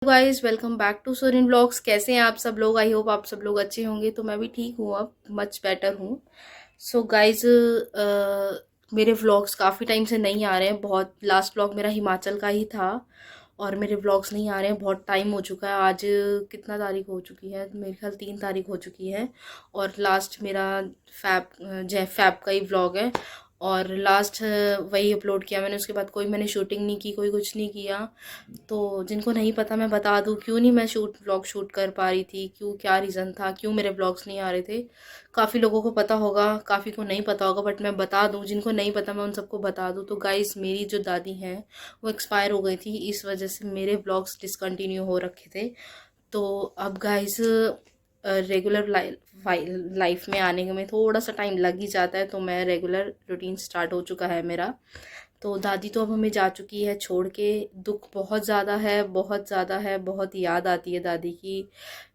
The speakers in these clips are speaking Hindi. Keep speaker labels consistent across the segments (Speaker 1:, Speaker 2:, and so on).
Speaker 1: गाइस, वेलकम बैक टू सोरिन ब्लॉग्स। कैसे हैं आप सब लोग? आई होप आप सब लोग अच्छे होंगे। तो मैं भी ठीक हूँ, अब मच बेटर हूँ। सो गाइस, मेरे व्लॉग्स काफ़ी टाइम से नहीं आ रहे हैं। बहुत लास्ट व्लॉग मेरा हिमाचल का ही था और मेरे व्लॉग्स नहीं आ रहे हैं। बहुत टाइम हो चुका है। आज कितना तारीख हो चुकी है? मेरे ख्याल 3 तारीख हो चुकी है। और लास्ट मेरा फैब का ही व्लॉग है। और लास्ट वही अपलोड किया मैंने। उसके बाद कोई मैंने शूटिंग नहीं की, कोई कुछ नहीं किया। तो जिनको नहीं पता मैं बता दूं क्यों नहीं मैं व्लॉग शूट कर पा रही थी, क्यों, क्या रीज़न था, क्यों मेरे व्लॉग्स नहीं आ रहे थे। काफ़ी लोगों को पता होगा, काफ़ी को नहीं पता होगा, बट मैं बता दूं। जिनको नहीं पता मैं उन सबको बता दूं। तो गाइस, मेरी जो दादी हैं वो एक्सपायर हो गई थी, इस वजह से मेरे व्लॉग्स डिसकंटिन्यू हो रखे थे। तो अब गाइस, रेगुलर लाइफ में आने में थोड़ा सा टाइम लग ही जाता है। तो मैं रेगुलर रूटीन स्टार्ट हो चुका है मेरा। तो दादी तो अब हमें जा चुकी है छोड़ के। दुख बहुत ज़्यादा है, बहुत ज़्यादा है। बहुत याद आती है दादी की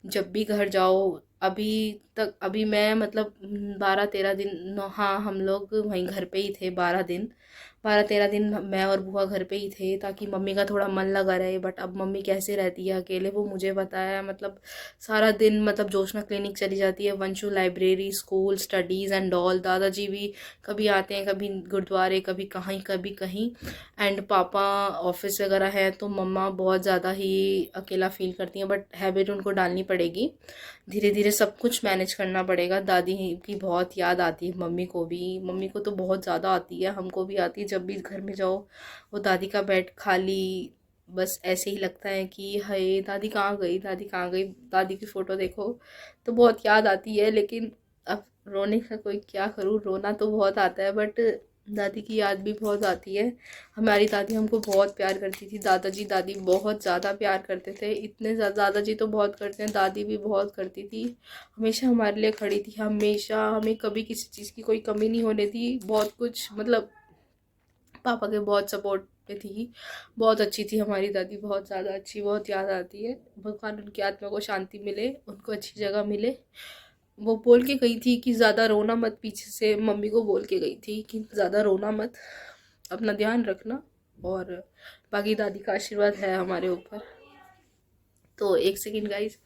Speaker 1: जब भी घर जाओ। अभी तक, अभी मैं मतलब 12-13 दिन, हाँ, हम लोग वहीं घर पे ही थे 12 दिन। 12-13 दिन मैं और बुआ घर पे ही थे, ताकि मम्मी का थोड़ा मन लगा रहे। बट अब मम्मी कैसे रहती है अकेले, वो मुझे पता है। मतलब सारा दिन मतलब जोशना क्लिनिक चली जाती है, Vanshu library, school, studies and all. दादाजी भी कभी आते हैं, कभी गुरुद्वारे, कभी कहीं कभी कहीं। एंड पापा ऑफिस वगैरह है, तो मम्मा बहुत ज़्यादा ही अकेला फील करती हैं। बट हैबिट उनको डालनी पड़ेगी, धीरे धीरे सब कुछ मैनेज करना पड़ेगा। दादी की बहुत याद आती है मम्मी को भी। मम्मी को तो बहुत ज़्यादा आती है, हमको भी आती है। जब भी घर में जाओ, वो दादी का बेड खाली, बस ऐसे ही लगता है कि हाय दादी कहाँ गई, दादी कहाँ गई। दादी की फ़ोटो देखो तो बहुत याद आती है। लेकिन अब रोने का कोई क्या करूँ, रोना तो बहुत आता है, बट दादी की याद भी बहुत आती है। हमारी दादी हमको बहुत प्यार करती थी। दादाजी दादी बहुत ज़्यादा प्यार करते थे, इतने ज़्यादा। दादाजी तो बहुत करते हैं, दादी भी बहुत करती थी। हमेशा हमारे लिए खड़ी थी, हमेशा। हमें कभी किसी चीज़ की कोई कमी नहीं होने दी। बहुत कुछ मतलब पापा के बहुत सपोर्ट पे थी। बहुत अच्छी थी हमारी दादी, बहुत ज़्यादा अच्छी। बहुत याद आती है। भगवान उनकी आत्मा को शांति मिले, उनको अच्छी जगह मिले। वो बोल के गई थी कि ज़्यादा रोना मत। पीछे से मम्मी को बोल के गई थी कि ज़्यादा रोना मत, अपना ध्यान रखना। और बाकी दादी का आशीर्वाद है हमारे ऊपर। तो एक सेकेंड गाइस,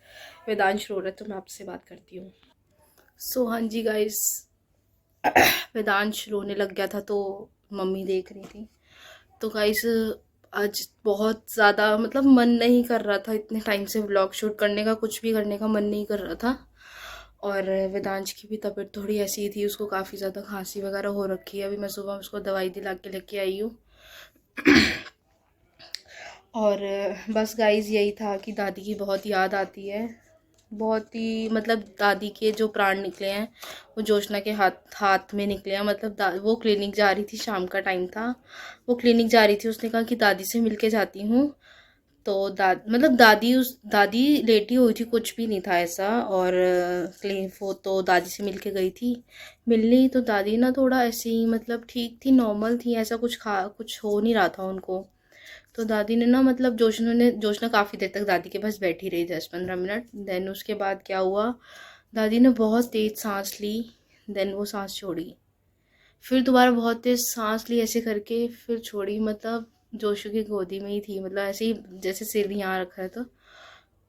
Speaker 1: वेदांश रो रहा है तो मैं आपसे बात करती हूँ। हाँ जी गाइस, वेदांश रोने लग गया था तो मम्मी देख रही थी। तो गाइस, आज बहुत ज़्यादा मतलब मन नहीं कर रहा था इतने टाइम से व्लॉग शूट करने का, कुछ भी करने का मन नहीं कर रहा था। और वेदांश की भी तबीयत थोड़ी ऐसी ही थी, उसको काफ़ी ज़्यादा खांसी वगैरह हो रखी है। अभी मैं सुबह उसको दवाई दिला के लेके आई हूँ। और बस गाइस, यही था कि दादी की बहुत याद आती है। बहुत ही मतलब दादी के जो प्राण निकले हैं वो जोशना के हाथ हाथ में निकले हैं। मतलब वो क्लिनिक जा रही थी, शाम का टाइम था, वो क्लिनिक जा रही थी। उसने कहा कि दादी से मिलके जाती हूँ। तो मतलब दादी लेटी हुई थी, कुछ भी नहीं था ऐसा। और वो तो दादी से मिलके गई थी। मिलनी तो दादी ना थोड़ा ऐसे ही मतलब ठीक थी, नॉर्मल थी, ऐसा कुछ हो नहीं रहा था उनको। तो दादी ने ना मतलब जोशना काफ़ी देर तक दादी के पास बैठी रही, 10-15 मिनट। देन उसके बाद क्या हुआ, दादी ने बहुत तेज़ सांस ली। देन वो सांस छोड़ी, फिर दोबारा बहुत तेज़ सांस ली ऐसे करके, फिर छोड़ी। मतलब जोशु की गोदी में ही थी, मतलब ऐसे ही जैसे सिर यहाँ रखा है।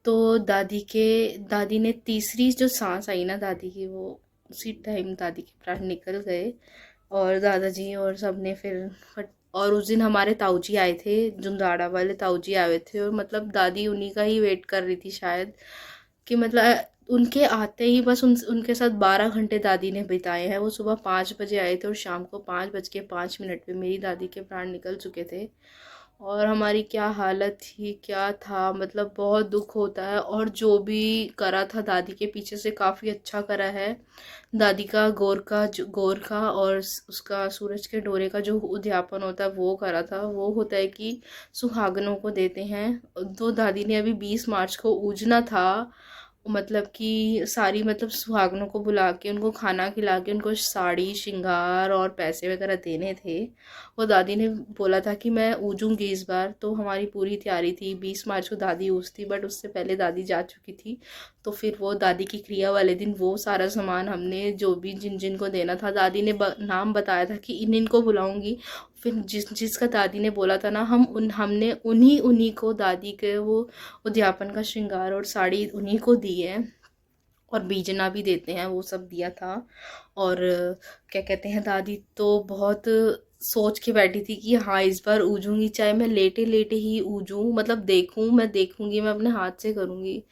Speaker 1: तो दादी ने तीसरी जो सांस आई ना दादी की, वो उसी टाइम दादी के प्राण निकल गए। और दादाजी और सब ने फिर और उस दिन हमारे ताऊजी आए थे, जुंदाड़ा वाले ताऊजी आए थे। और मतलब दादी उन्हीं का ही वेट कर रही थी शायद, कि मतलब उनके आते ही बस उनके साथ 12 घंटे दादी ने बिताए हैं। वो सुबह 5 बजे आए थे और शाम को 5:05 पे मेरी दादी के प्राण निकल चुके थे। और हमारी क्या हालत थी, क्या था, मतलब बहुत दुख होता है। और जो भी करा था दादी के पीछे से काफ़ी अच्छा करा है। दादी का गोर का और उसका सूरज के डोरे का जो उद्यापन होता है वो करा था। वो होता है कि सुहागनों को देते हैं। तो दादी ने अभी 20 मार्च को ऊजना था, मतलब कि सारी मतलब सुहागनों को बुला के उनको खाना खिला के उनको साड़ी श्रृंगार और पैसे वगैरह देने थे। वो दादी ने बोला था कि मैं ऊजूंगी इस बार। तो हमारी पूरी तैयारी थी, 20 मार्च को दादी ऊजती, बट उससे पहले दादी जा चुकी थी। तो फिर वो दादी की क्रिया वाले दिन वो सारा सामान हमने जो भी जिन जिन को देना था, दादी ने नाम बताया था कि इन इनको बुलाऊंगी। फिर जिसका दादी ने बोला था ना, हमने उन्हीं उन्हीं को दादी के वो उद्यापन का श्रृंगार और साड़ी उन्हीं को दी है, और बीजना भी देते हैं, वो सब दिया था। और क्या कहते हैं, दादी तो बहुत सोच के बैठी थी कि हाँ इस बार ऊजूंगी, चाहे मैं लेटे लेटे ही ऊजूं, मतलब देखूं, मैं देखूंगी, मैं अपने हाथ से करूंगी।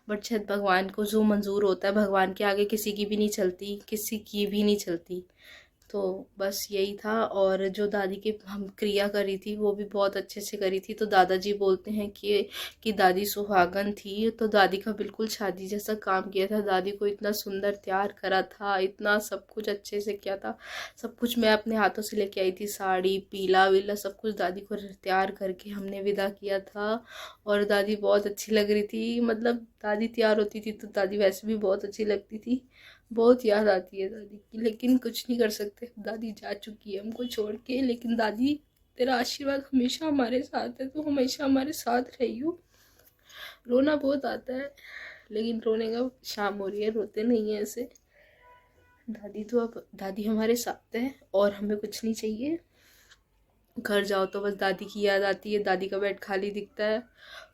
Speaker 1: बट शायद भगवान को जो मंजूर होता है, भगवान के आगे किसी की भी नहीं चलती, किसी की भी नहीं चलती। तो बस यही था। और जो दादी की हम क्रिया करी थी वो भी बहुत अच्छे से करी थी। तो दादाजी बोलते हैं कि दादी सुहागन थी, तो दादी का बिल्कुल शादी जैसा काम किया था। दादी को इतना सुंदर तैयार करा था, इतना सब कुछ अच्छे से किया था। सब कुछ मैं अपने हाथों से लेके आई थी, साड़ी पीला वीला सब कुछ दादी को तैयार करके हमने विदा किया था। और दादी बहुत अच्छी लग रही थी, मतलब दादी तैयार होती थी तो दादी वैसे भी बहुत अच्छी लगती थी। बहुत याद आती है दादी की, लेकिन कुछ नहीं कर सकते, दादी जा चुकी है हमको छोड़ के। लेकिन दादी, तेरा आशीर्वाद हमेशा हमारे साथ है, तो हमेशा हमारे साथ रही हो। रोना बहुत आता है, लेकिन रोने का शाम हो रही है, रोते नहीं है ऐसे। दादी तो अब दादी हमारे साथ है और हमें कुछ नहीं चाहिए। घर जाओ तो बस दादी की याद आती है, दादी का बेड खाली दिखता है।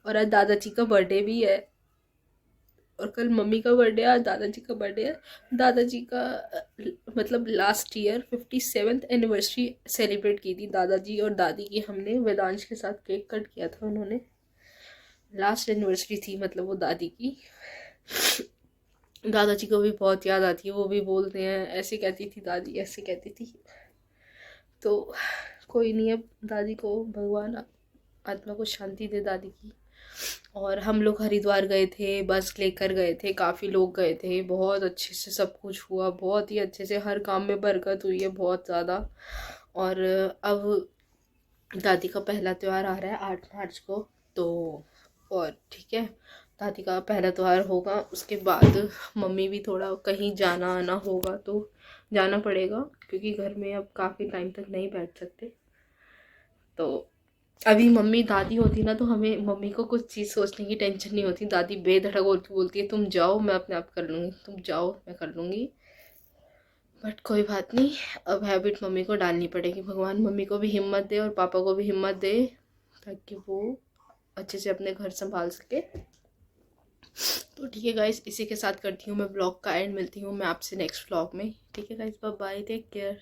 Speaker 1: और आज दादाजी का बर्थडे भी है, और कल मम्मी का बर्थडे है, आज दादाजी का बर्थडे है। दादाजी का मतलब last year 57th anniversary celebrate की थी दादाजी और दादी की हमने, वेदांश के साथ केक कट किया था उन्होंने। लास्ट एनिवर्सरी थी मतलब वो दादी की। दादाजी को भी बहुत याद आती है, वो भी बोलते हैं ऐसे कहती थी दादी, ऐसे कहती थी। तो कोई नहीं, अब दादी को भगवान आत्मा को शांति दे दादी की। और हम लोग हरिद्वार गए थे, बस लेकर गए थे, काफ़ी लोग गए थे, बहुत अच्छे से सब कुछ हुआ, बहुत ही अच्छे से, हर काम में बरकत हुई है बहुत ज़्यादा। और अब दादी का पहला त्यौहार आ रहा है 8 मार्च को, तो और ठीक है, दादी का पहला त्यौहार होगा, उसके बाद मम्मी भी थोड़ा कहीं जाना आना होगा तो जाना पड़ेगा, क्योंकि घर में अब काफ़ी टाइम तक नहीं बैठ सकते। तो अभी मम्मी दादी होती ना तो हमें, मम्मी को कुछ चीज़ सोचने की टेंशन नहीं होती। दादी बेधड़क बोलती है तुम जाओ मैं अपने आप कर लूँगी, तुम जाओ मैं कर लूँगी। बट कोई बात नहीं, अब हैबिट मम्मी को डालनी पड़ेगी। भगवान मम्मी को भी हिम्मत दे और पापा को भी हिम्मत दे, ताकि वो अच्छे से अपने घर संभाल सके। तो ठीक है गाइस, इसी के साथ करती हूँ मैं ब्लॉग का एंड। मिलती हूँ मैं आपसे नेक्स्ट ब्लॉग में। ठीक है guys, bye bye, take care.